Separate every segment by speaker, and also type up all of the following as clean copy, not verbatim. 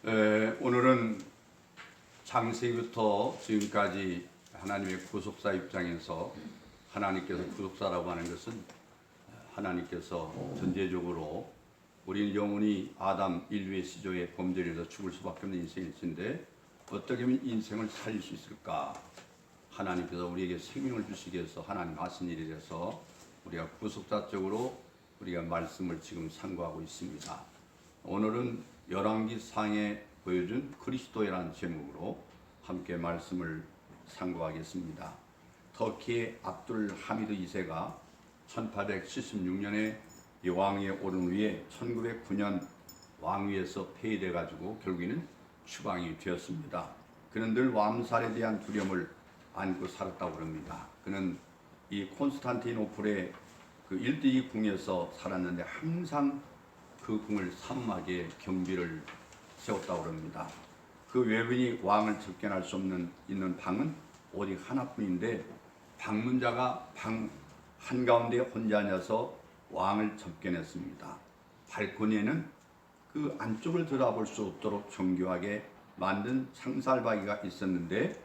Speaker 1: 오늘은 창세기부터 지금까지 하나님의 구속사 입장에서 하나님께서 구속사라고 하는 것은 하나님께서 전제적으로 우리는 영원히 아담 인류의 시조의 범죄에서 죽을 수밖에 없는 인생일진데 어떻게 하면 인생을 살릴 수 있을까? 하나님께서 우리에게 생명을 주시기 위해서 하나님 하신 일에 대해서 우리가 구속사적으로 우리가 말씀을 지금 상고하고 있습니다. 오늘은 열왕기상에 보여준 그리스도라는 제목으로 함께 말씀을 상고하겠습니다. 터키의 압둘 하미드 2세가 1876년에 왕위에 오른 후에 1909년 왕위에서 폐위돼 가지고 결국에는 추방이 되었습니다. 그는 늘 왕살에 대한 두려움을 안고 살았다고 합니다. 그는 이 콘스탄티노플의 그 일대기 궁에서 살았는데 항상 그 궁을 삼엄하게 경비를 세웠다고 합니다. 그 외부인이 왕을 접견할 수 있는 방은 오직 하나뿐인데 방문자가 방 한가운데 혼자 앉아서 왕을 접견했습니다. 발코니에는 그 안쪽을 들어볼 수 없도록 정교하게 만든 창살바위가 있었는데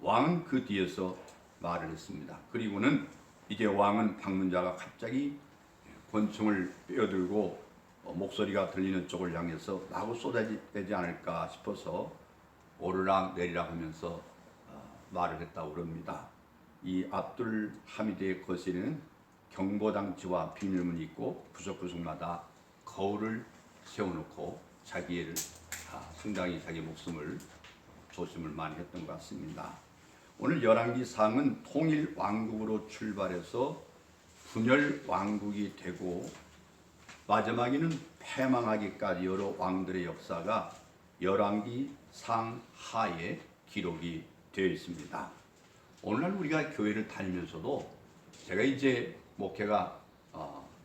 Speaker 1: 왕은 그 뒤에서 말을 했습니다. 그리고는 이제 왕은 방문자가 갑자기 권총을 빼어들고 목소리가 들리는 쪽을 향해서 마구 쏟아지지 않을까 싶어서 오르락 내리락 하면서 말을 했다고 합니다. 이 압둘 하미드의 거실에는 경보장치와 비밀문이 있고 구석구석마다 거울을 세워놓고 자기를 상당히 자기 목숨을 조심을 많이 했던 것 같습니다. 오늘 열왕기상은 통일 왕국으로 출발해서 분열 왕국이 되고 마지막에는 패망하기까지 여러 왕들의 역사가 열왕기상 하에 기록이 되어 있습니다. 오늘날 우리가 교회를 다니면서도 제가 이제 목회가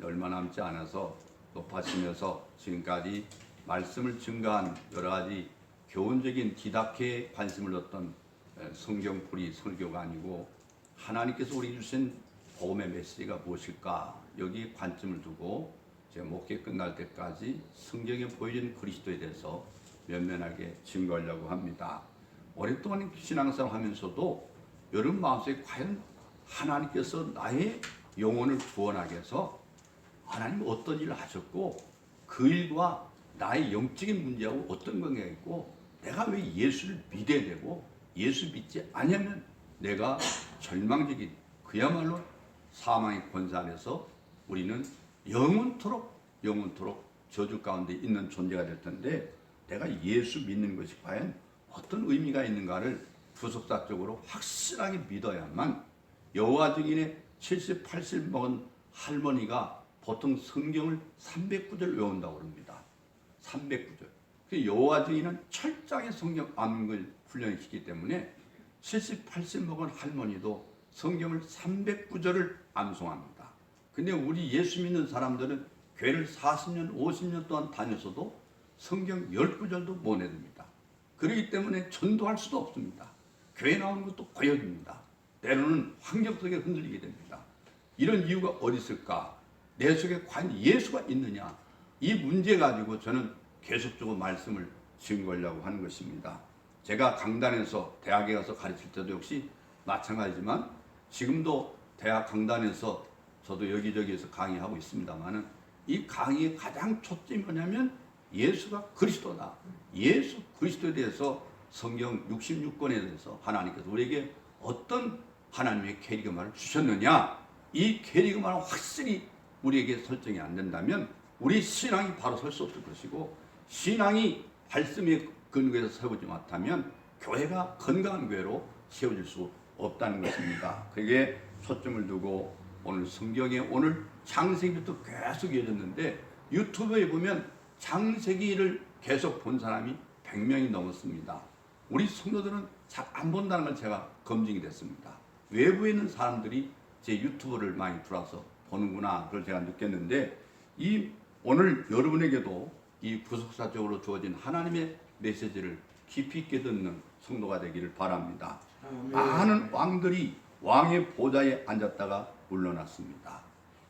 Speaker 1: 얼마 남지 않아서 높아지면서 지금까지 말씀을 증가한 여러 가지 교훈적인 디다케에 관심을 뒀던 성경풀이 설교가 아니고 하나님께서 우리 주신 복음의 메시지가 무엇일까 여기 관점을 두고 제 목회 끝날 때까지 성경에 보여진 그리스도에 대해서 면면하게 증거하려고 합니다. 오랫동안 신앙생활 하면서도 여러분 마음속에 과연 하나님께서 나의 영혼을 구원하게 해서 하나님 어떤 일을 하셨고 그 일과 나의 영적인 문제하고 어떤 관계가 있고 내가 왜 예수를 믿어야 되고 예수 믿지 않으면 내가 절망적인 그야말로 사망의 권세 안에서 우리는 영원토록 저주 가운데 있는 존재가 될 텐데 내가 예수 믿는 것이 과연 어떤 의미가 있는가를 구속사적으로 확실하게 믿어야만 여호와 증인의 70, 80 먹은 할머니가 보통 성경을 300구절 외운다고 합니다. 300구절. 여호와 증인은 철저하게 성경 암을 훈련시키기 때문에 70, 80 먹은 할머니도 성경을 300구절을 암송합니다. 근데 우리 예수 믿는 사람들은 교회를 40년, 50년 동안 다녔어도 성경 10구절도 못 내립니다. 그렇기 때문에 전도할 수도 없습니다. 교회 나오는 것도 고역입니다. 때로는 환경 속에 흔들리게 됩니다. 이런 이유가 어디 있을까? 내 속에 과연 예수가 있느냐? 이 문제 가지고 저는 계속적으로 말씀을 증거하려고 하는 것입니다. 제가 강단에서 대학에 가서 가르칠 때도 역시 마찬가지지만 지금도 대학 강단에서 저도 여기저기에서 강의하고 있습니다만은 이 강의의 가장 초점이 뭐냐면 예수가 그리스도다. 예수 그리스도에 대해서 성경 66권에 대해서 하나님께서 우리에게 어떤 하나님의 캐리그마를 주셨느냐 이 캐리그마를 확실히 우리에게 설정이 안 된다면 우리 신앙이 바로 설 수 없을 것이고 신앙이 말씀의 근거에서 세우지 못하면 교회가 건강한 교회로 세워질 수 없다는 것입니다. 그게 초점을 두고 오늘 성경에 오늘 창세기부터 계속 이어졌는데 유튜브에 보면 창세기를 계속 본 사람이 100명이 넘었습니다. 우리 성도들은 잘 안 본다는 걸 제가 검증이 됐습니다. 외부에 있는 사람들이 제 유튜브를 많이 들어와서 보는구나 그걸 제가 느꼈는데 이 오늘 여러분에게도 이 구속사적으로 주어진 하나님의 메시지를 깊이 있게 듣는 성도가 되기를 바랍니다. 많은 왕들이 왕의 보좌에 앉았다가 물러났습니다.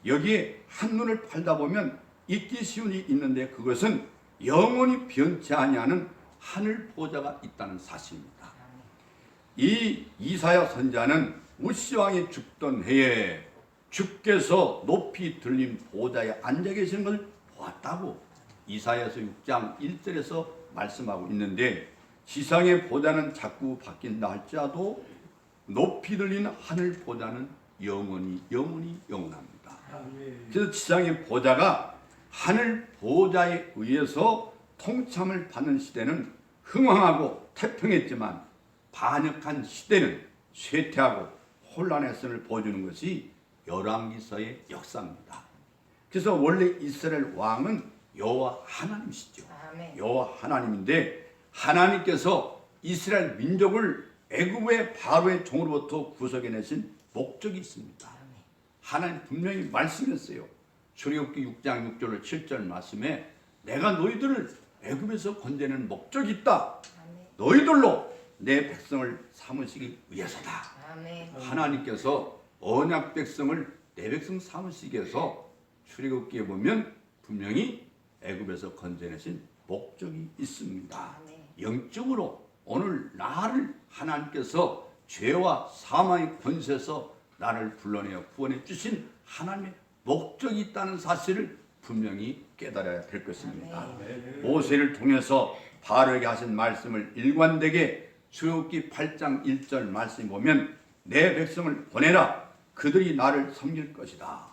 Speaker 1: 여기에 한눈을 팔다 보면 잊기 쉬운 일이 있는데 그것은 영원히 변치 아니하는 하늘 보좌가 있다는 사실입니다. 이 이사야 선지자는 우시 왕이 죽던 해에 주께서 높이 들린 보좌에 앉아 계시는 걸 보았다고 이사야서 6장 1절에서 말씀하고 있는데, 지상의 보좌는 자꾸 바뀐다 할지라도 높이 들린 하늘 보좌는 영원히 영원합니다. 그래서 지상의 보좌가 하늘 보좌에 의해서 통참을 받는 시대는 흥왕하고 태평했지만, 반역한 시대는 쇠퇴하고 혼란의 선을 보여주는 것이 열왕기서의 역사입니다. 그래서 원래 이스라엘 왕은 여호와 하나님이시죠. 여호와 하나님인데, 하나님께서 이스라엘 민족을 애굽의 바로의 종으로부터 구속해내신 목적이 있습니다. 하나님 분명히 말씀했어요. 출애굽기 6장 6절 7절 말씀에 내가 너희들을 애굽에서 건져내는 목적이 있다. 너희들로 내 백성을 삼으시기 위해서다. 하나님께서 언약 백성을 내 백성 삼으시기 위해서 출애굽기에 보면 분명히 애굽에서 건져내신 목적이 있습니다. 영적으로 오늘 나를 하나님께서 죄와 사망의 권세에서 나를 불러내어 구원해 주신 하나님의 목적이 있다는 사실을 분명히 깨달아야 될 것입니다. 모세를 통해서 바로에게 하신 말씀을 일관되게 출애굽기 8장 1절 말씀 보면 내 백성을 보내라, 그들이 나를 섬길 것이다.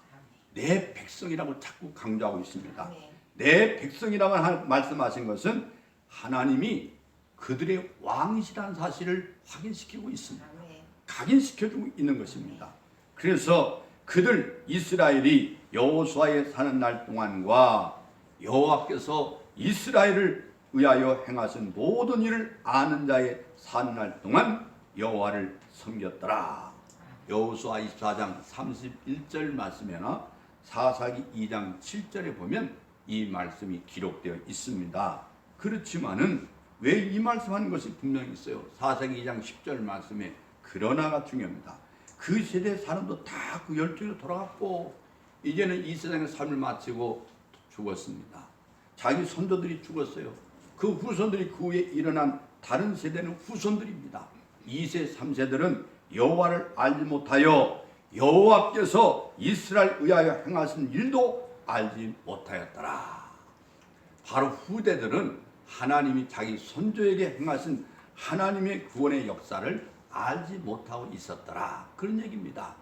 Speaker 1: 내 백성이라고 자꾸 강조하고 있습니다. 내 백성이라고 말씀하신 것은 하나님이 그들의 왕이시라는 사실을 확인시키고 있습니다. 각인시켜주고 있는 것입니다. 그래서 그들 이스라엘이 여호수아에 사는 날 동안과 여호와께서 이스라엘을 위하여 행하신 모든 일을 아는 자의 사는 날 동안 여호와를 섬겼더라. 여호수아 24장 31절 말씀에나 사사기 2장 7절에 보면 이 말씀이 기록되어 있습니다. 그렇지만은 왜 이 말씀하는 것이 분명히 있어요. 사사기 2장 10절 말씀에 그러나가 중요합니다. 그 세대 사람도 다 그 열정으로 돌아갔고 이제는 이 세상의 삶을 마치고 죽었습니다. 자기 선조들이 죽었어요. 그 후손들이 그 후에 일어난 다른 세대는 후손들입니다. 2세 3세들은 여호와를 알지 못하여 여호와께서 이스라엘 의하여 행하신 일도 알지 못하였더라. 바로 후대들은 하나님이 자기 선조에게 행하신 하나님의 구원의 역사를 알지 못하고 있었더라, 그런 얘기입니다.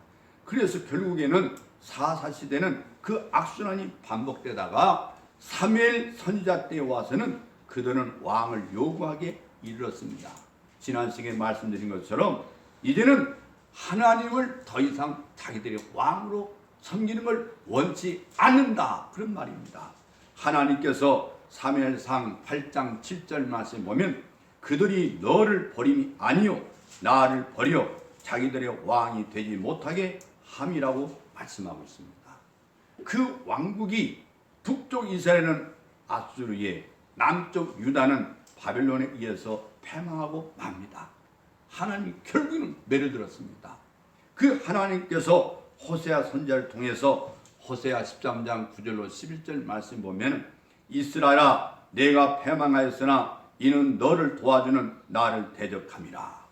Speaker 1: 그래서 결국에는 사사시대는 그 악순환이 반복되다가 사무엘 선지자 때에 와서는 그들은 왕을 요구하게 이르렀습니다. 지난 시간에 말씀드린 것처럼 이제는 하나님을 더 이상 자기들의 왕으로 섬기는 걸 원치 않는다, 그런 말입니다. 하나님께서 사무엘상 8장 7절 말씀 보면 그들이 너를 버림이 아니요 나를 버려 자기들의 왕이 되지 못하게 함이라고 말씀하고 있습니다. 그 왕국이 북쪽 이스라엘은 아수르에, 남쪽 유다는 바벨론에 의해서 패망하고 맙니다. 하나님이 결국은 매를 들었습니다. 그 하나님께서 호세아 선지자를 통해서 호세아 13장 9절로 11절 말씀 보면 이스라엘아 내가 패망하였으나 이는 너를 도와주는 나를 대적함이라.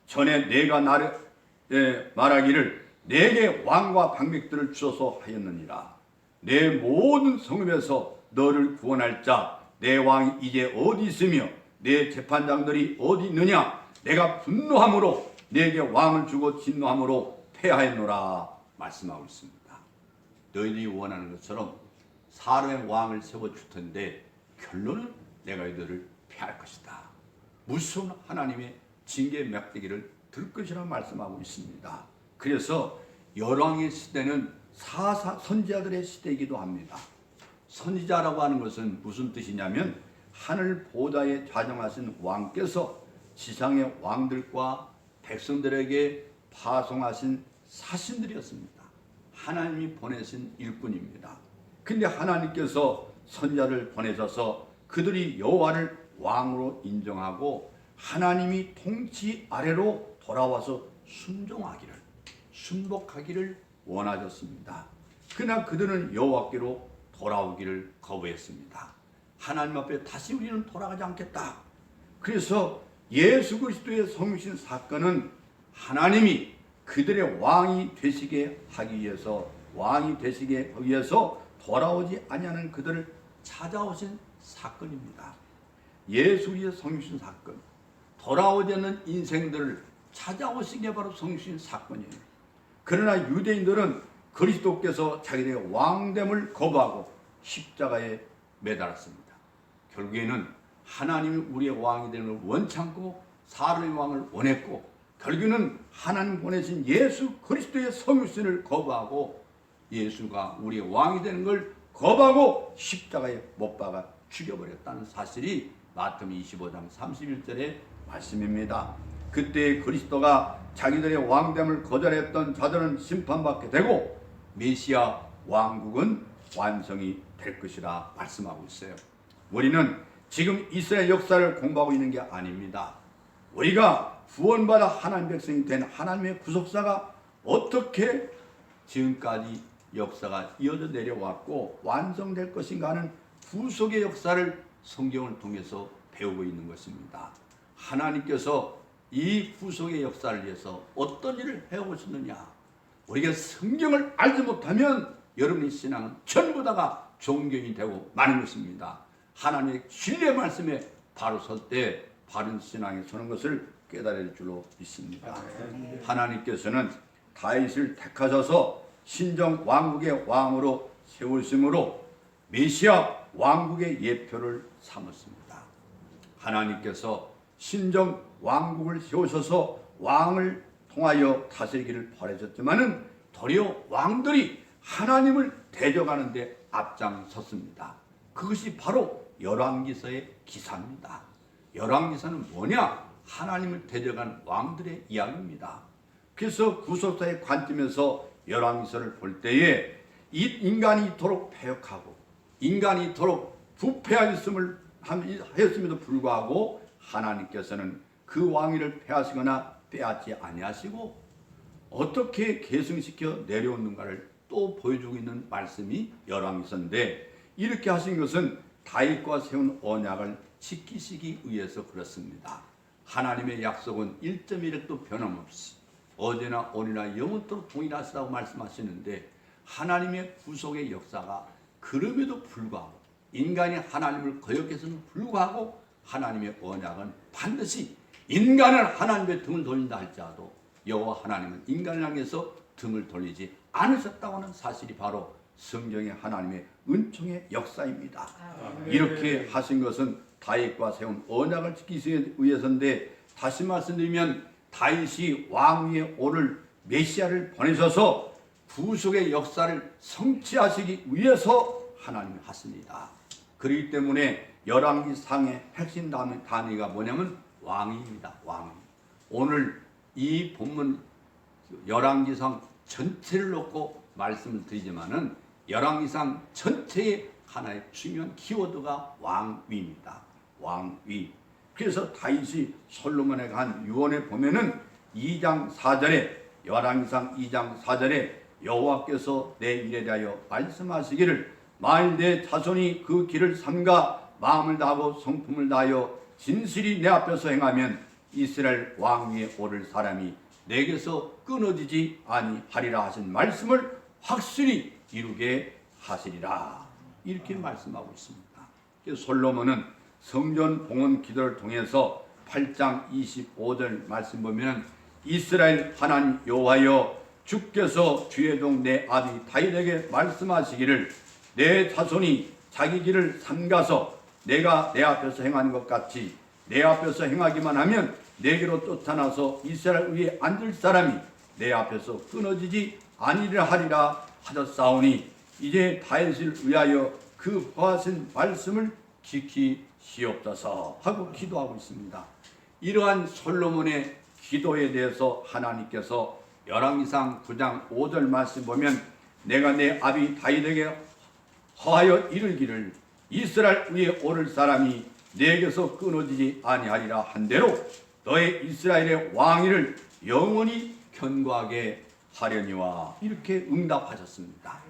Speaker 1: 전에 내가 나를 말하기를 내게 왕과 방백들을 주소서 하였느니라. 내 모든 성읍에서 너를 구원할 자 내 왕이 이제 어디 있으며 내 재판장들이 어디 있느냐. 내가 분노함으로 내게 왕을 주고 진노함으로 패하였노라 말씀하고 있습니다. 너희들이 원하는 것처럼 사람의 왕을 세워줄 텐데 결론은 내가 이들을 패할 것이다. 무서운 하나님의 징계 막대기를 들 것이라 말씀하고 있습니다. 그래서 열왕의 시대는 사사 선지자들의 시대이기도 합니다. 선지자라고 하는 것은 무슨 뜻이냐면 하늘 보좌에 좌정하신 왕께서 지상의 왕들과 백성들에게 파송하신 사신들이었습니다. 하나님이 보내신 일꾼입니다. 근데 하나님께서 선지자를 보내셔서 그들이 여호와를 왕으로 인정하고 하나님이 통치 아래로 돌아와서 순복하기를 원하셨습니다. 그러나 그들은 여호와께로 돌아오기를 거부했습니다. 하나님 앞에 다시 우리는 돌아가지 않겠다. 그래서 예수 그리스도의 성신 사건은 하나님이 그들의 왕이 되시게 하기 위해서 돌아오지 아니하는 그들을 찾아오신 사건입니다. 예수의 성신 사건, 돌아오지 않는 인생들을 찾아오신 게 바로 성신 사건이에요. 그러나 유대인들은 그리스도께서 자기들의 왕됨을 거부하고 십자가에 매달았습니다. 결국에는 하나님이 우리의 왕이 되는 걸 원치 않고 사람의 왕을 원했고, 결국에는 하나님 보내신 예수 그리스도의 성육신을 거부하고 예수가 우리의 왕이 되는 걸 거부하고 십자가에 못 박아 죽여버렸다는 사실이 마태복음 25장 31절의 말씀입니다. 그때 그리스도가 자기들의 왕됨을 거절했던 자들은 심판받게 되고 메시아 왕국은 완성이 될 것이라 말씀하고 있어요. 우리는 지금 이스라엘 역사를 공부하고 있는 게 아닙니다. 우리가 구원받아 하나님 백성이 된 하나님의 구속사가 어떻게 지금까지 역사가 이어져 내려왔고 완성될 것인가 하는 구속의 역사를 성경을 통해서 배우고 있는 것입니다. 하나님께서 이 구속의 역사를 위해서 어떤 일을 해오셨느냐, 우리가 성경을 알지 못하면 여러분의 신앙은 전부 다가 종교인이 되고 마는 것입니다. 하나님의 진리의 말씀에 바로 설 때 바른 신앙에 서는 것을 깨달을 줄로 믿습니다. 하나님께서는 다윗을 택하셔서 신정 왕국의 왕으로 세우심으로 메시아 왕국의 예표를 삼았습니다. 하나님께서 신정 왕국을 세우셔서 왕을 통하여 다스리기를 바라셨지만은 도리어 왕들이 하나님을 대적하는 데 앞장섰습니다. 그것이 바로 열왕기서의 기사입니다. 열왕기서는 뭐냐? 하나님을 대적한 왕들의 이야기입니다. 그래서 구속사의 관점에서 열왕기서를 볼 때에 이 인간이 이토록 패역하고 인간이 이토록 부패하였음에도 불구하고 하나님께서는 그 왕위를 폐하시거나 빼앗지 아니하시고 어떻게 계승시켜 내려오는가를 또 보여주고 있는 말씀이 열왕기서인데, 이렇게 하신 것은 다윗과 세운 언약을 지키시기 위해서 그렇습니다. 하나님의 약속은 1.1획도 변함없이 어제나 오늘이나 영원토록 동일하시다고 말씀하시는데, 하나님의 구속의 역사가 그럼에도 불구하고 인간이 하나님을 거역해서는 불구하고 하나님의 언약은 반드시 인간은 하나님의 등을 돌린다 할지라도 여호와 하나님은 인간을 향해서 등을 돌리지 않으셨다고 하는 사실이 바로 성경의 하나님의 은총의 역사입니다. 이렇게 하신 것은 다윗과 세운 언약을 지키기 위해서인데, 다시 말씀드리면 다윗이 왕위에 오를 메시아를 보내셔서 구속의 역사를 성취하시기 위해서 하나님이 하십니다. 그렇기 때문에 열왕기상의 핵심 단위가 뭐냐면 왕위입니다. 왕위. 오늘 이 본문 열왕기상 전체를 놓고 말씀을 드리지만은 열왕기상 전체의 하나의 중요한 키워드가 왕위입니다. 왕위. 그래서 다윗이 솔로몬에게 한 유언에 보면은 2장 4절에 열왕기상 2장 4절에 여호와께서 내 일에 대하여 말씀하시기를 만일 내 자손이 그 길을 삼가 마음을 다하고 성품을 다하여 진실이 내 앞에서 행하면 이스라엘 왕위에 오를 사람이 내게서 끊어지지 아니하리라 하신 말씀을 확실히 이루게 하시리라, 이렇게 말씀하고 있습니다. 그래서 솔로몬은 성전 봉헌 기도를 통해서 8장 25절 말씀 보면 이스라엘 하나님 여호와여 주께서 주의 종 내 아비 다윗에게 말씀하시기를 내 자손이 자기 길을 삼가서 내가 내 앞에서 행하는 것 같이 내 앞에서 행하기만 하면 내게로 쫓아나서 이스라엘 위에 앉을 사람이 내 앞에서 끊어지지 아니라 하리라 하셨사오니 이제 다윗을 위하여 그 보하신 말씀을 지키시옵소서 하고 기도하고 있습니다. 이러한 솔로몬의 기도에 대해서 하나님께서 열왕기상 9장 5절 말씀 보면 내가 내 아비 다윗에게 허하여 이르기를 이스라엘 위에 오를 사람이 내게서 끊어지지 아니하리라 한대로 너의 이스라엘의 왕위를 영원히 견고하게 하려니와, 이렇게 응답하셨습니다.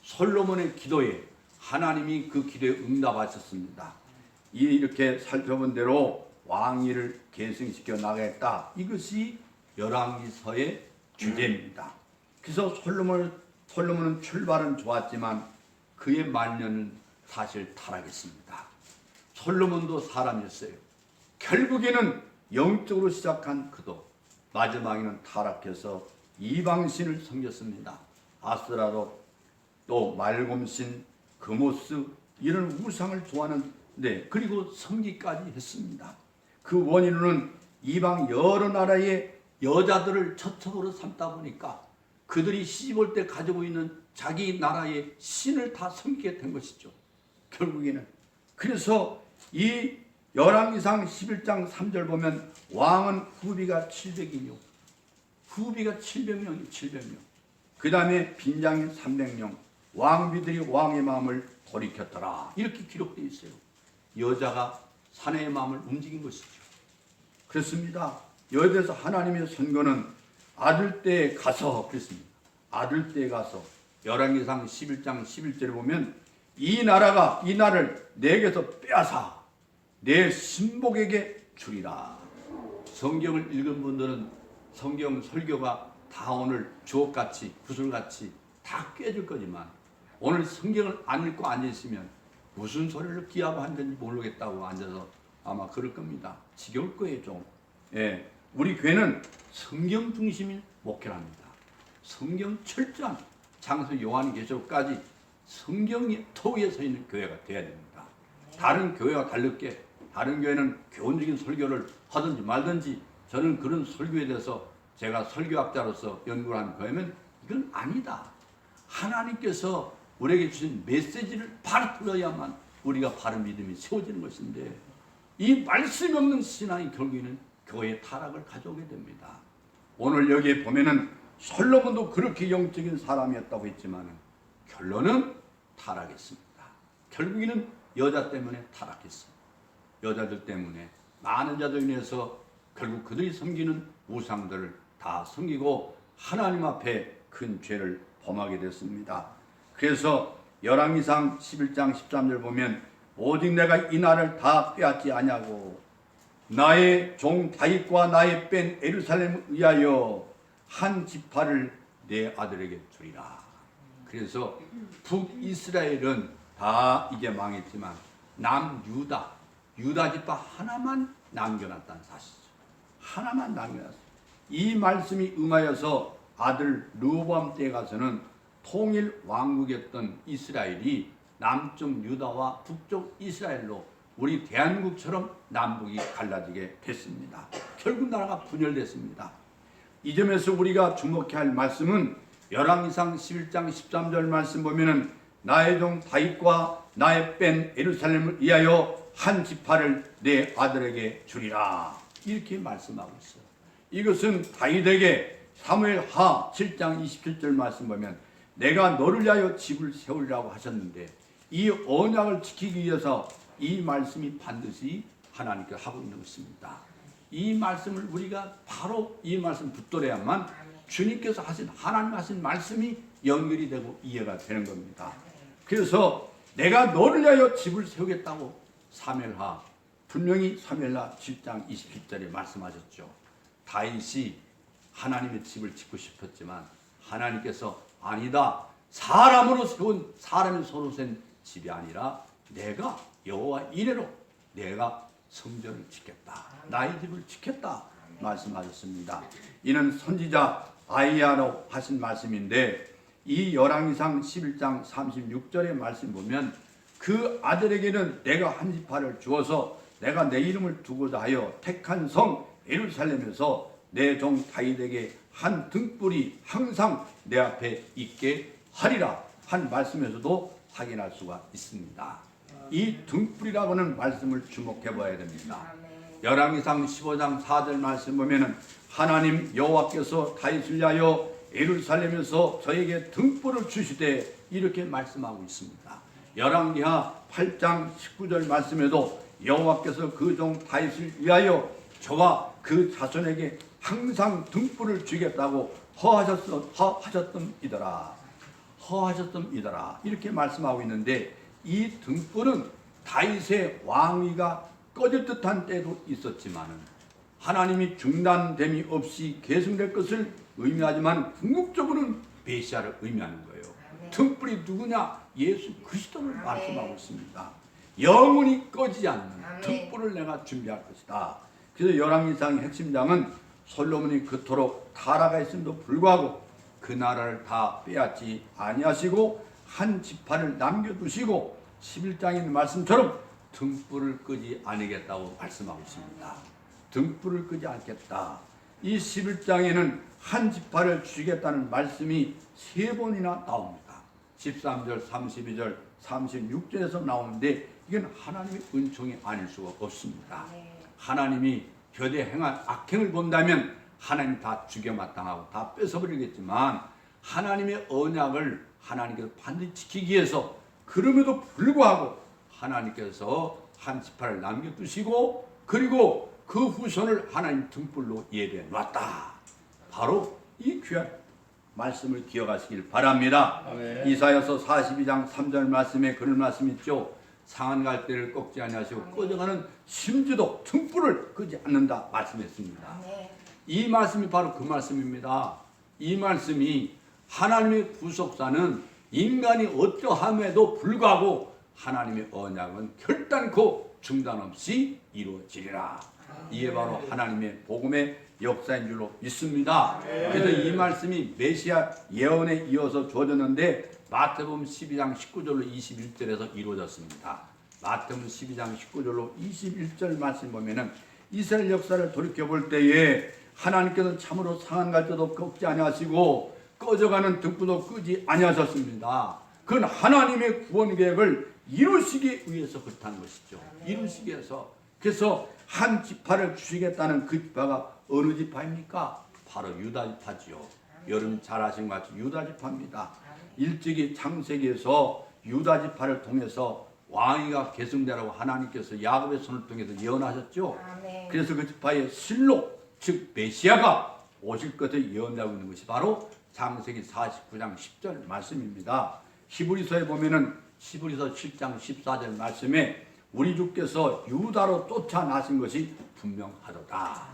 Speaker 1: 솔로몬의 기도에 하나님이 그 기도에 응답하셨습니다. 이렇게 살펴본 대로 왕위를 계승시켜 나가겠다. 이것이 열왕기서의 주제입니다. 그래서 솔로몬은 출발은 좋았지만 그의 말년은 사실 타락했습니다. 솔로몬도 사람이었어요. 결국에는 영적으로 시작한 그도 마지막에는 타락해서 이방신을 섬겼습니다. 아스라도 또 말곰신, 금오스 이런 우상을 좋아하는데 그리고 섬기까지 했습니다. 그 원인은 이방 여러 나라의 여자들을 처첩으로 삼다 보니까 그들이 시집올 때 가지고 있는 자기 나라의 신을 다 섬기게 된 것이죠. 결국에는. 그래서 이 열왕기상 11장 3절 보면 왕은 후비가 700이요. 후비가 700명이요. 700명. 그 다음에 빈장이 300명. 왕비들이 왕의 마음을 돌이켰더라. 이렇게 기록되어 있어요. 여자가 사내의 마음을 움직인 것이죠. 그렇습니다. 여기에 대해서 하나님의 선거는 아들 때에 가서 그랬습니다. 아들 때에 가서 열왕기상 11장 11절에 보면 이 나라를 내게서 빼앗아 내 신복에게 주리라. 성경을 읽은 분들은 성경 설교가 다 오늘 주옥같이 구슬같이 다 깨질 거지만 오늘 성경을 안 읽고 앉아있으면 무슨 소리를 귀하고 하는지 모르겠다고 앉아서 아마 그럴 겁니다. 지겨울 거예요 좀. 예, 우리 교회는 성경 중심인 목회를 합니다. 성경 철저한 장서 요한계시록까지 성경이 토위에 서 있는 교회가 되어야 됩니다. 다른 교회와 다르게 다른 교회는 교훈적인 설교를 하든지 말든지 저는 그런 설교에 대해서 제가 설교학자로서 연구를 한 거면 이건 아니다. 하나님께서 우리에게 주신 메시지를 바로 들어야만 우리가 바른 믿음이 세워지는 것인데 이 말씀이 없는 신앙이 결국에는 교회의 타락을 가져오게 됩니다. 오늘 여기에 보면은 솔로몬도 그렇게 영적인 사람이었다고 했지만 결론은 타락했습니다. 결국에는 여자 때문에 타락했습니다. 여자들 때문에 많은 자들 인해서 결국 그들이 섬기는 우상들을 다 섬기고 하나님 앞에 큰 죄를 범하게 됐습니다. 그래서 열왕기상 11장 13절 보면 오직 내가 이 날을 다 빼앗지 아니하고 나의 종 다윗과 나의 뺀 예루살렘을 위하여 한 지파를 내 아들에게 주리라. 그래서 북이스라엘은 다 이제 망했지만 유다 지파 하나만 남겨놨다는 사실이죠. 하나만 남겨놨어요. 이 말씀이 응하여서 아들 르호보암 때에 가서는 통일 왕국이었던 이스라엘이 남쪽 유다와 북쪽 이스라엘로 우리 대한민국처럼 남북이 갈라지게 됐습니다. 결국 나라가 분열됐습니다. 이 점에서 우리가 주목해야 할 말씀은 열왕기상 11장 13절 말씀 보면은 나의 종 다윗과 나의 뺀 예루살렘을 위하여 한 지파를 내 아들에게 주리라. 이렇게 말씀하고 있어요. 이것은 다윗에게 사무엘하 7장 27절 말씀 보면 내가 너를 위하여 집을 세우리라고 하셨는데 이 언약을 지키기 위해서 이 말씀이 반드시 하나님께 하고 있는 것입니다. 이 말씀을 우리가 바로 이 말씀 붙들어야만 주님께서 하신 하나님 하신 말씀이 연결이 되고 이해가 되는 겁니다. 그래서 내가 너를 위하여 집을 세우겠다고 사무엘하 분명히 사무엘하 7장 27절에 말씀하셨죠. 다윗이 하나님의 집을 짓고 싶었지만 하나님께서 아니다. 사람으로 세운 사람의 손으로 센 집이 아니라 내가 여호와 이레로 내가 성전을 짓겠다. 나의 집을 짓겠다 말씀하셨습니다. 이는 선지자 아이야로 하신 말씀인데 이 열왕기상 11장 36절의 말씀 보면 그 아들에게는 내가 한 지파를 주어서 내가 내 이름을 두고자 하여 택한 성 예루살렘에서 내 종 다윗에게 한 등불이 항상 내 앞에 있게 하리라 한 말씀에서도 확인할 수가 있습니다. 이 등불이라고 하는 말씀을 주목해 봐야 됩니다. 열왕기상 15장 4절 말씀 보면은 하나님 여호와께서 다윗을 위하여 예루살렘에서 저에게 등불을 주시되 이렇게 말씀하고 있습니다. 열왕기하 8장 19절 말씀에도 여호와께서 그 종 다윗을 위하여 저와 그 자손에게 항상 등불을 주겠다고 허하셨음이더라. 이렇게 말씀하고 있는데 이 등불은 다윗의 왕위가 꺼질 듯한 때도 있었지만은 하나님이 중단됨이 없이 계승될 것을 의미하지만 궁극적으로는 메시아를 의미하는 거예요. 등불이 누구냐? 예수 그리스도를 말씀하고 있습니다. 영원히 꺼지지 않는 등불을 내가 준비할 것이다. 그래서 열왕기상의 핵심장은 솔로몬이 그토록 타락가 있음에도 불구하고 그 나라를 다 빼앗지 아니하시고 한 지파를 남겨두시고 11장에 있는 말씀처럼 등불을 끄지 않으겠다고 말씀하고 있습니다. 등불을 끄지 않겠다. 이 11장에는 한 지파를 주시겠다는 말씀이 3번이나 나옵니다. 13절, 32절, 36절에서 나오는데 이건 하나님의 은총이 아닐 수가 없습니다. 하나님이 겨대 행한 악행을 본다면 하나님 다 죽여마땅하고 다 뺏어버리겠지만 하나님의 언약을 하나님께서 반드시 지키기 위해서 그럼에도 불구하고 하나님께서 한 지파를 남겨두시고 그리고 그 후손을 하나님 등불로 예배해 놨다. 바로 이 귀한 말씀을 기억하시길 바랍니다. 아멘. 이사야서 42장 3절 말씀에 그런 말씀 있죠. 상한 갈대를 꺾지 아니하시고 꺼져가는 심지도 등불을 끄지 않는다 말씀했습니다. 아멘. 이 말씀이 바로 그 말씀입니다. 이 말씀이 하나님의 구속사는 인간이 어떠함에도 불구하고 하나님의 언약은 결단코 중단 없이 이루어지리라. 이게 바로 하나님의 복음의 역사인 줄로 믿습니다. 그래서 이 말씀이 메시아 예언에 이어서 주어졌는데 마태복음 12장 19절로 21절에서 이루어졌습니다. 마태복음 12장 19절로 21절 말씀 보면은 이스라엘 역사를 돌이켜볼 때에 하나님께서는 참으로 상한 갈대도 꺾지 아니하시고 꺼져가는 등불도 끄지 아니하셨습니다. 그건 하나님의 구원 계획을 이루시기 위해서 그렇다는 것이죠. 이루시기 위해서. 그래서 한 지파를 주시겠다는 그 지파가 어느 지파입니까? 바로 유다 지파지요. 여러분 잘 아신 것 같이 유다 지파입니다. 일찍이 창세기에서 유다 지파를 통해서 왕위가 계승되라고 하나님께서 야곱의 손을 통해서 예언하셨죠. 그래서 그 지파의 실로 즉 메시아가 오실 것을 예언하고 있는 것이 바로 창세기 49장 10절 말씀입니다. 히브리서에 보면은 히브리서 7장 14절 말씀에 우리 주께서 유다로 쫓아나신 것이 분명하도다.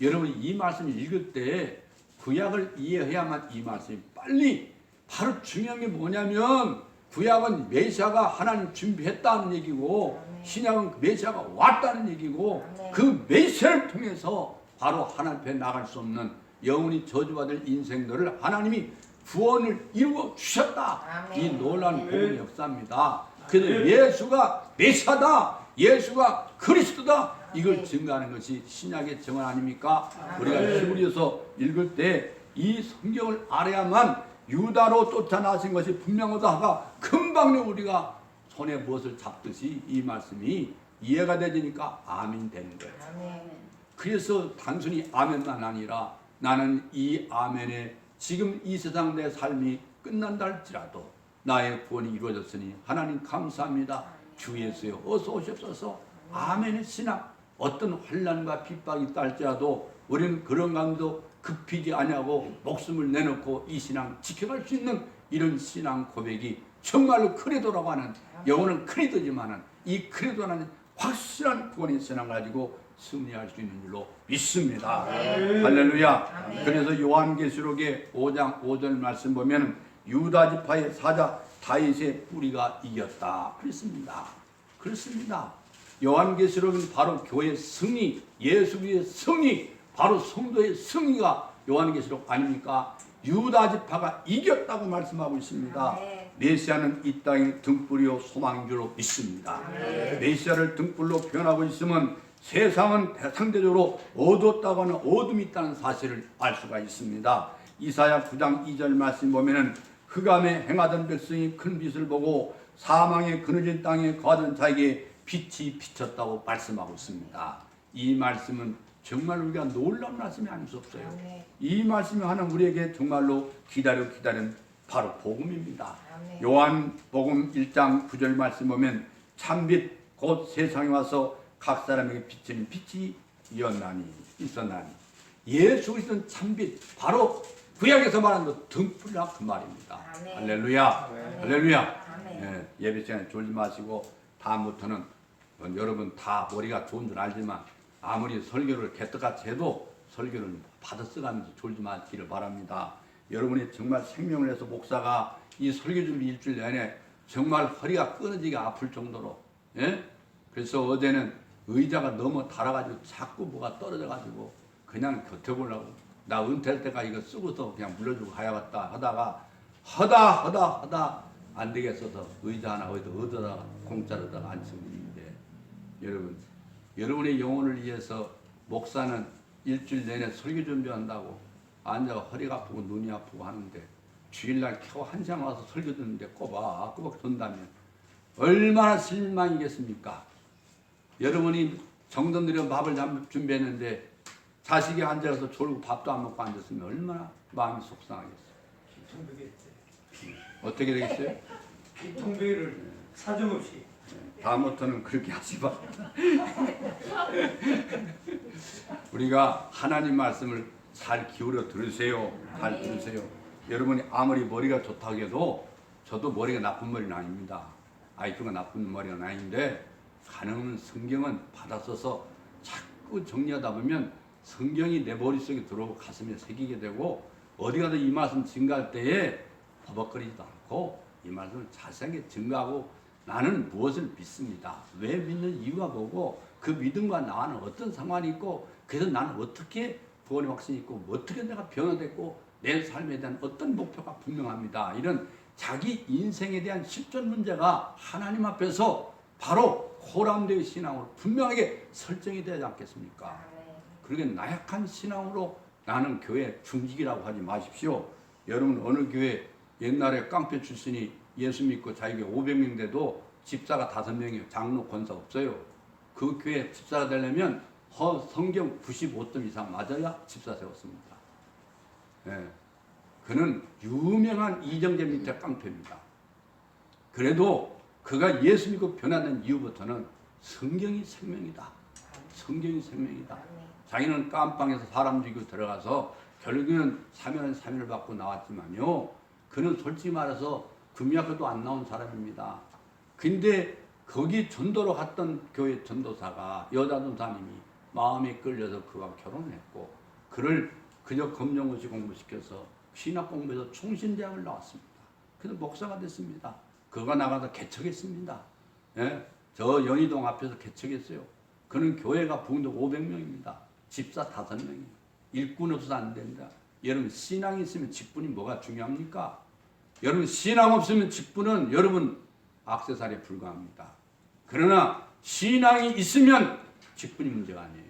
Speaker 1: 여러분 이 말씀을 읽을 때 구약을 이해해야만 이 말씀이 빨리 바로 중요한 게 뭐냐면 구약은 메시아가 하나님 준비했다는 얘기고 신약은 메시아가 왔다는 얘기고 그 메시아를 통해서 바로 하나님 앞에 나갈 수 없는 영원히 저주받을 인생들을 하나님이 구원을 이루어 주셨다. 이 놀라운 복음의 역사입니다. 그래서 예수가 메시아다. 예수가 그리스도다. 이걸 증거하는 것이 신약의 증언 아닙니까? 우리가 히브리서 읽을 때 이 성경을 알아야만 유다로 쫓아나신 것이 분명하다 하가 금방 우리가 손에 무엇을 잡듯이 이 말씀이 이해가 되니까 아멘 되는 거예요. 그래서 단순히 아멘만 아니라 나는 이 아멘에 지금 이 세상 내 삶이 끝난다 할지라도 나의 구원이 이루어졌으니 하나님 감사합니다. 주 예수여 어서 오십소서. 아멘의 신앙. 어떤 환난과 핍박이 있다 할지라도 우리는 그런 가운데도 급히지 아니하고 목숨을 내놓고 이 신앙 지켜갈 수 있는 이런 신앙 고백이 정말로 크리도라고 하는 영어는 크리도지만은 이 크리도라는 확실한 구원의 신앙을 가지고 승리할 수 있는 줄로 믿습니다. 할렐루야. 그래서 요한계시록의 5장 5절 말씀 보면 유다 지파의 사자 다윗의 뿌리가 이겼다. 그렇습니다. 요한계시록은 바로 교회의 승리, 예수의 승리, 바로 성도의 승리가 요한계시록 아닙니까? 유다 지파가 이겼다고 말씀하고 있습니다. 메시아는 이 땅의 등불이요 소망인 줄로 믿습니다. 메시아를 등불로 표현하고 있으면 세상은 상대적으로 어두웠다고 하는 어둠이 있다는 사실을 알 수가 있습니다. 이사야 9장 2절 말씀 보면은 흑암에 행하던 백성이 큰 빛을 보고 사망의 그늘진 땅에 거하던 자에게 빛이 비쳤다고 말씀하고 있습니다. 이 말씀은 정말 우리가 놀라운 말씀이 아닐 수 없어요. 이 말씀이 하는 우리에게 정말로 기다린 바로 복음입니다. 요한복음 1장 9절 말씀 보면 참빛 곧 세상에 와서 각 사람에게 비치는 빛이 있었나니 예수 그리스도는 참빛 바로 구약에서 말하는 등불이라 그 말입니다. 할렐루야. 할렐루야. 예배 시간에 졸지 마시고 다음부터는 여러분 다 머리가 좋은 줄 알지만 아무리 설교를 개떡같이 해도 설교는 받아 써가면서 졸지 마시기를 바랍니다. 여러분이 정말 생명을 해서 목사가 이 설교 준비 일주일 내내 정말 허리가 끊어지게 아플 정도로, 예? 그래서 어제는 의자가 너무 달아가지고 자꾸 뭐가 떨어져가지고 그냥 곁에보려고 나 은퇴할 때까지 이거 쓰고서 그냥 물려주고 가야겠다 하다가 하다 안 되겠어서 의자 하나 어디다 얻어다가 공짜로다가 앉힌 분인데, 여러분, 여러분의 영혼을 위해서 목사는 일주일 내내 설교 준비한다고 앉아가 허리가 아프고 눈이 아프고 하는데 주일날 겨우 한 시간 와서 설교 듣는데 꼬박꼬박 돈다면 얼마나 실망이겠습니까? 여러분이 정돈 들여 밥을 준비했는데 자식이 앉아서 졸고 밥도 안 먹고 앉았으면 얼마나 마음이 속상하겠어요. 어떻게 되겠어요?
Speaker 2: 통배를 사정없이.
Speaker 1: 다음부터는 그렇게 하지 마. 우리가 하나님 말씀을 잘 기울여 들으세요. 잘 들으세요. 여러분이 아무리 머리가 좋다고 해도 저도 머리가 나쁜 머리는 아닙니다. IQ가 나쁜 머리는 아닌데 가능하면 성경은 받아 써서 자꾸 정리하다 보면 성경이 내 머릿속에 들어오고 가슴에 새기게 되고 어디 가도 이 말씀 증가할 때에 버벅거리지도 않고 이 말씀을 자세하게 증가하고 나는 무엇을 믿습니다. 왜 믿는 이유가 뭐고 그 믿음과 나는 어떤 상관이 있고 그래서 나는 어떻게 구원의 확신이 있고 어떻게 내가 변화됐고 내 삶에 대한 어떤 목표가 분명합니다. 이런 자기 인생에 대한 실존 문제가 하나님 앞에서 바로 호람되의 신앙으로 분명하게 설정이 되지 않겠습니까? 그러게 나약한 신앙으로 나는 교회 중직이라고 하지 마십시오. 여러분 어느 교회 옛날에 깡패 출신이 예수 믿고 자기가 500명 돼도 집사가 5명이에요. 장로 권사 없어요. 그 교회 집사가 되려면 성경 95점 이상 맞아야 집사 세웠습니다. 예. 그는 유명한 이정재 밑에 깡패입니다. 그래도 그가 예수 믿고 변화된 이후부터는 성경이 생명이다. 성경이 생명이다. 자기는 깜빵에서 사람 죽이고 들어가서 결국에는 사면은 사면을 받고 나왔지만요. 그는 솔직히 말해서 금약도 안 나온 사람입니다. 근데 거기 전도로 갔던 교회 전도사가 여자 전사님이 마음에 끌려서 그와 결혼을 했고 그를 그저 검정고시 공부시켜서 신학 공부해서 총신대학을 나왔습니다. 그래서 목사가 됐습니다. 그가 나가서 개척했습니다. 예? 저 연희동 앞에서 개척했어요. 그는 교회가 부흥도 500명입니다. 집사 5명이에요. 일꾼 없어서 안 됩니다. 여러분 신앙이 있으면 직분이 뭐가 중요합니까? 여러분 신앙 없으면 직분은 여러분 액세서리에 불과합니다. 그러나 신앙이 있으면 직분이 문제가 아니에요.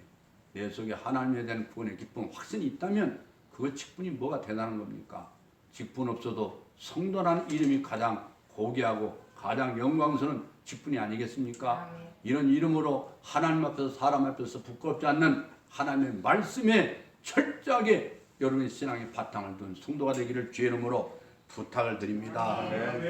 Speaker 1: 내 속에 하나님에 대한 구원의 기쁨, 확신이 있다면 그거 직분이 뭐가 대단한 겁니까? 직분 없어도 성도라는 이름이 가장 고귀하고 가장 영광스러운 직분이 아니겠습니까? 이런 이름으로 하나님 앞에서 사람 앞에서 부끄럽지 않는 하나님의 말씀에 철저하게 여러분의 신앙의 바탕을 둔 성도가 되기를 주의 이름으로 부탁을 드립니다.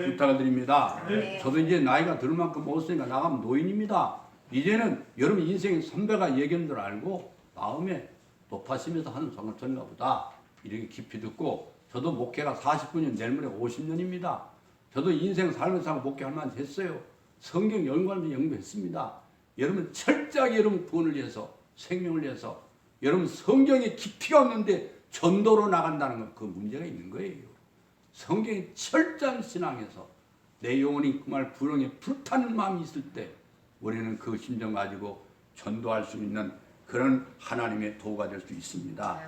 Speaker 1: 부탁을 드립니다. 저도 이제 나이가 들 만큼 먹었으니까 나가면 노인입니다. 이제는 여러분 인생의 선배가 얘기한 줄 알고 마음에 높아지면서 하는 성전인가 보다 이렇게 깊이 듣고 저도 목회가 40분이면 내일 모레 50년입니다. 저도 인생 살면서 목회할 만 했어요. 성경 연구하면서 연구했습니다. 여러분 철저하게 여러분 구원을 위해서 생명을 위해서 여러분 성경에 깊이가 없는데 전도로 나간다는 건 그 문제가 있는 거예요. 성경이 철저한 신앙에서 내 영혼이 정말 불행에 불타는 마음이 있을 때 우리는 그 심정 가지고 전도할 수 있는 그런 하나님의 도구가 될 수 있습니다.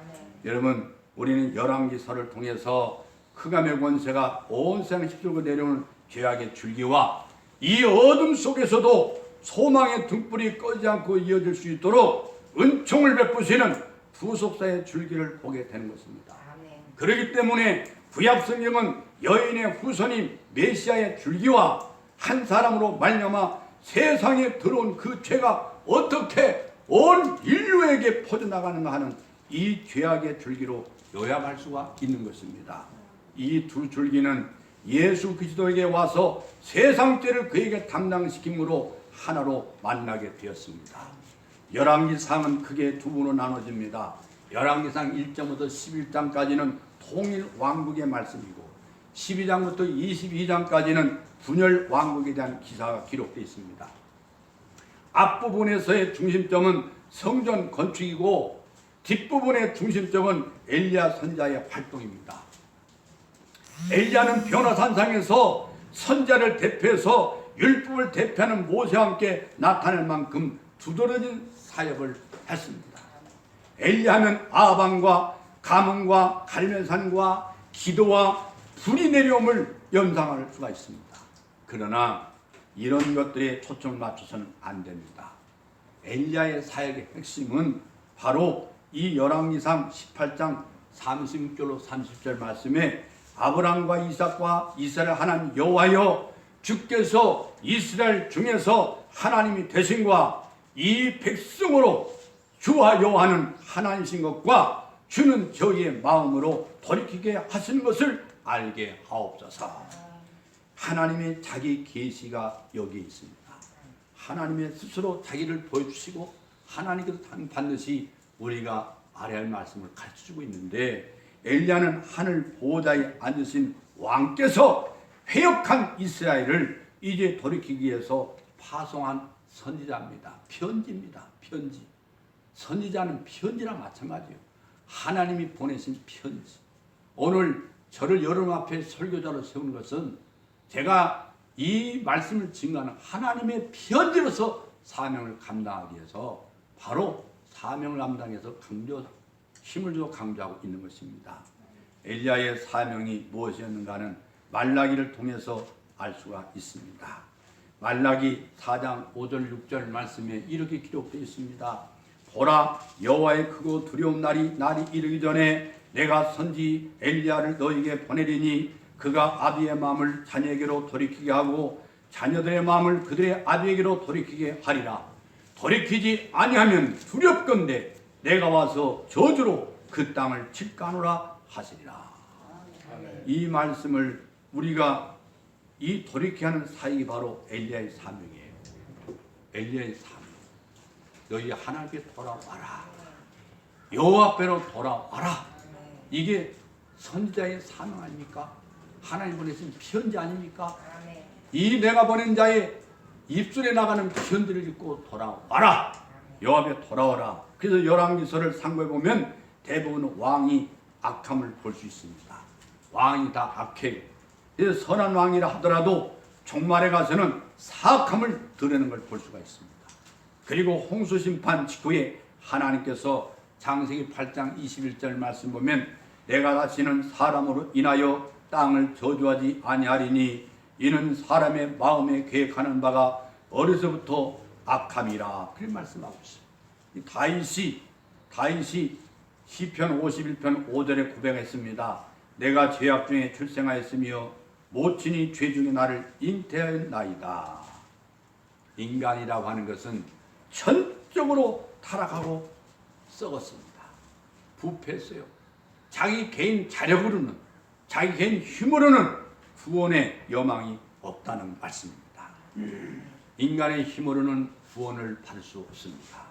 Speaker 1: 여러분 우리는 열왕기서를 통해서 흑암의 권세가 온 세상에 휩쓸고 내려오는 죄악의 줄기와 이 어둠 속에서도 소망의 등불이 꺼지지 않고 이어질 수 있도록 은총을 베푸시는 구속사의 줄기를 보게 되는 것입니다. 그렇기 때문에 구약 성경은 여인의 후손인 메시아의 줄기와 한 사람으로 말미암아 세상에 들어온 그 죄가 어떻게 온 인류에게 퍼져나가는가 하는 이 죄악의 줄기로 요약할 수가 있는 것입니다. 이 두 줄기는 예수 그리스도에게 와서 세상 죄를 그에게 담당시킴으로 하나로 만나게 되었습니다. 열왕기상은 크게 두 부로 나눠집니다. 열왕기상 1장부터 11장까지는 통일 왕국의 말씀이고 12장부터 22장까지는 분열 왕국에 대한 기사가 기록되어 있습니다. 앞부분에서의 중심점은 성전 건축이고 뒷부분의 중심점은 엘리야 선자의 활동입니다. 엘리야는 변화산상에서 선자를 대표해서 율법을 대표하는 모세와 함께 나타낼 만큼 두드러진 사역을 했습니다. 엘리야는 아방과 가뭄과 갈멜산과 기도와 불이 내려옴을 연상할 수가 있습니다. 그러나 이런 것들에 초점을 맞춰서는 안 됩니다. 엘리야의 사역의 핵심은 바로 이 열왕기상 18장 36절로 30절 말씀에 아브라함과 이삭과 이스라엘 하나님 여호와여 주께서 이스라엘 중에서 하나님이 되신과 이 백성으로 주와 여호와는 하나님이신 것과 주는 저희의 마음으로 돌이키게 하시는 것을 알게 하옵소서. 하나님의 자기 계시가 여기에 있습니다. 하나님의 스스로 자기를 보여주시고 하나님께서 반드시 우리가 알아야 할 말씀을 가르쳐주고 있는데 엘리야는 하늘 보호자에 앉으신 왕께서 회역한 이스라엘을 이제 돌이키기 위해서 파송한 선지자입니다. 편지입니다. 편지. 선지자는 편지랑 마찬가지예요. 하나님이 보내신 편지. 오늘 저를 여러분 앞에 설교자로 세우는 것은 제가 이 말씀을 증거하는 하나님의 편지로서 사명을 감당하기 위해서 바로 사명을 감당해서 힘을 주어 강조하고 있는 것입니다. 엘리야의 사명이 무엇이었는가는 말라기를 통해서 알 수가 있습니다. 말라기 4장 5절 6절 말씀에 이렇게 기록되어 있습니다. 보라 여호와의 크고 두려운 날이 이르기 전에 내가 선지 엘리야를 너에게 보내리니 그가 아비의 마음을 자녀에게로 돌이키게 하고 자녀들의 마음을 그들의 아비에게로 돌이키게 하리라. 돌이키지 아니하면 두렵건대 내가 와서 저주로 그 땅을 칠까노라 하시리라. 이 말씀을 우리가 이 돌이키게 하는 사역이 바로 엘리야의 사명이에요. 엘리야의 사명. 너희 하나님께 돌아와라. 여호와 앞에로 돌아와라. 이게 선지자의 사명 아닙니까? 하나님 보내신 편지 아닙니까? 이 내가 보낸 자의 입술에 나가는 편지를 읽고 돌아와라. 여호와 앞에 돌아와라. 그래서 열왕기서를 상고해 보면 대부분 왕이 악함을 볼 수 있습니다. 왕이 다 악해요. 그래서 선한 왕이라 하더라도 종말에 가서는 사악함을 드러내는 걸 볼 수가 있습니다. 그리고 홍수 심판 직후에 하나님께서 창세기 8장 21절 말씀 보면 내가 다시는 사람으로 인하여 땅을 저주하지 아니하리니 이는 사람의 마음에 계획하는 바가 어려서부터 악함이라. 그런 말씀하고 있습니다. 다윗이 시편 51편 5절에 고백했습니다. 내가 죄악 중에 출생하였으며 모친이 죄 중에 나를 잉태하였나이다. 인간이라고 하는 것은 전적으로 타락하고 썩었습니다. 부패했어요. 자기 개인 자력으로는 자기 개인 힘으로는 구원의 여망이 없다는 말씀입니다. 인간의 힘으로는 구원을 받을 수 없습니다.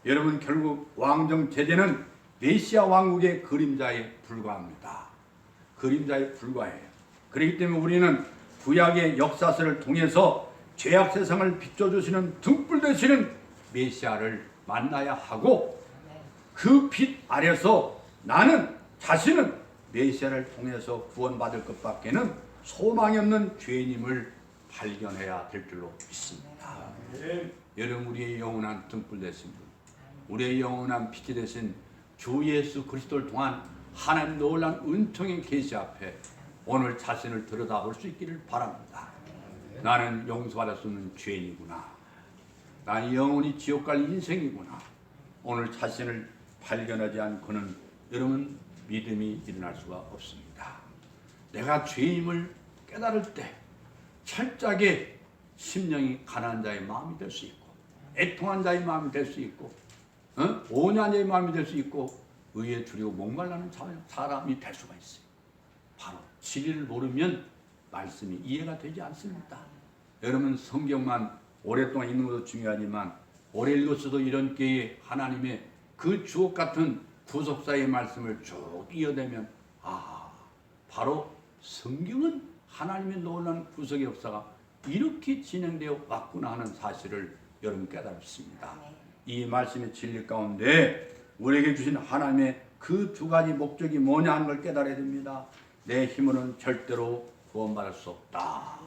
Speaker 1: 여러분 결국 왕정 제재는 메시아 왕국의 그림자에 불과합니다. 그림자에 불과해요. 그렇기 때문에 우리는 구약의 역사서를 통해서 죄악 세상을 비춰주시는 등불 되시는 메시아를 만나야 하고 그 빛 아래서 나는 자신은 메시아를 통해서 구원받을 것밖에는 소망이 없는 죄인임을 발견해야 될 줄로 믿습니다. 여러분 우리의 영원한 등불 되신 분, 우리의 영원한 빛이 되신 주 예수 그리스도를 통한 하나님 놀라운 은총의 계시 앞에 오늘 자신을 들여다볼 수 있기를 바랍니다. 나는 용서받을 수 없는 죄인이구나. 나는 영원히 지옥 갈 인생이구나. 오늘 자신을 발견하지 않고는 여러분 믿음이 일어날 수가 없습니다. 내가 죄임을 깨달을 때 철저하게 심령이 가난한 자의 마음이 될 수 있고 애통한 자의 마음이 될 수 있고 온유한 자의 마음이 될 수 있고 의에 줄이고 목말라는 사람이 될 수가 있어요. 바로 진리를 모르면 말씀이 이해가 되지 않습니다. 여러분 성경만 오랫동안 읽는 것도 중요하지만 오래 읽었어도 이런 때에 하나님의 그 주옥 같은 구속사의 말씀을 쭉 이어내면 바로 성경은 하나님의 놀라운 구속의 역사가 이렇게 진행되어 왔구나 하는 사실을 여러분 깨달습니다. 이 말씀의 진리 가운데 우리에게 주신 하나님의 그 두 가지 목적이 뭐냐 하는 걸 깨달아야 됩니다. 내 힘으로는 절대로 구원받을 수 없다.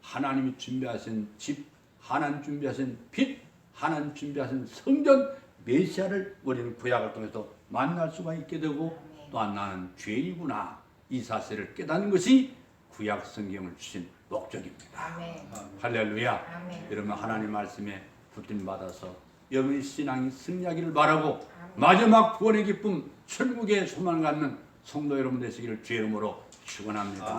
Speaker 1: 하나님이 준비하신 집, 하나님 준비하신 빛, 하나님 준비하신 성전 메시아를 우리는 구약을 통해서 만날 수가 있게 되고 또한 나는 죄이구나 이 사실을 깨닫는 것이 구약 성경을 주신 목적입니다. 할렐루야. 여러분 하나님 말씀에 붙임 받아서 여러분의 신앙이 승리하기를 바라고 마지막 구원의 기쁨 천국의 소망을 갖는 성도 여러분 되시기를 주의 이름으로 축원합니다.